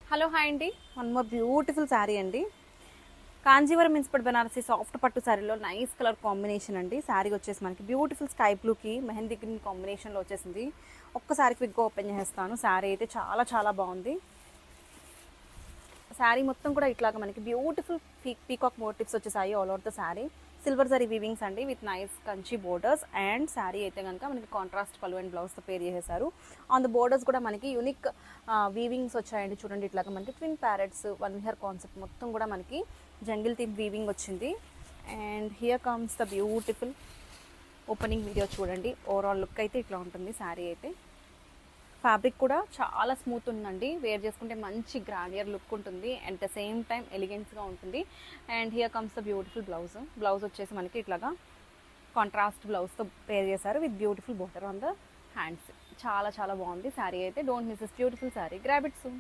Hello hi అండి. One more beautiful sari అండి. Kanjeevaram inspired Banarasi soft పట్టు శారీలో నైస్ కలర్ కాంబినేషన్ అండి. శారీ వచ్చేసి మనకి బ్యూటిఫుల్ స్కై బ్లూకి మెహందీ గ్రీన్ కాంబినేషన్లో వచ్చేసింది. ఒక్కసారి క్విక్గా ఓపెన్ చేసేస్తాను. శారీ అయితే చాలా చాలా బాగుంది. శారీ మొత్తం కూడా ఇట్లాగా మనకి బ్యూటిఫుల్ పీకాక్ మోటివ్స్ వచ్చేసాయి all over the sari. Silver zari weavings అండి with nice Kanchi borders. And sari అయితే కనుక మనకి కాంట్రాస్ట్ పళ్ళు అండ్ బ్లౌజ్తో పేర్ చేసేసారు. ఆన్ ద బోర్డర్స్ కూడా మనకి యూనిక్ వీవింగ్స్ వచ్చాయండి. చూడండి ఇట్లాగా మనకి twin parrots one year concept మొత్తం కూడా మనకి జంగిల్ థీమ్ వీవింగ్ వచ్చింది. And here comes the beautiful opening video చూడండి. ఓవరాల్ లుక్ అయితే ఇట్లా ఉంటుంది శారీ అయితే. ఫ్యాబ్రిక్ కూడా చాలా స్మూత్ ఉందండి. వేర్ చేసుకుంటే మంచి గ్రాండియర్ లుక్ ఉంటుంది. అట్ ద సేమ్ టైం ఎలిగెన్స్గా ఉంటుంది. And here comes the beautiful blouse వచ్చేసి మనకి ఇట్లాగా కాంట్రాస్ట్ బ్లౌజ్తో పేర్ చేశారు with beautiful border on the hands. చాలా చాలా బాగుంది శారీ అయితే. Don't miss this beautiful sari. Grab it soon.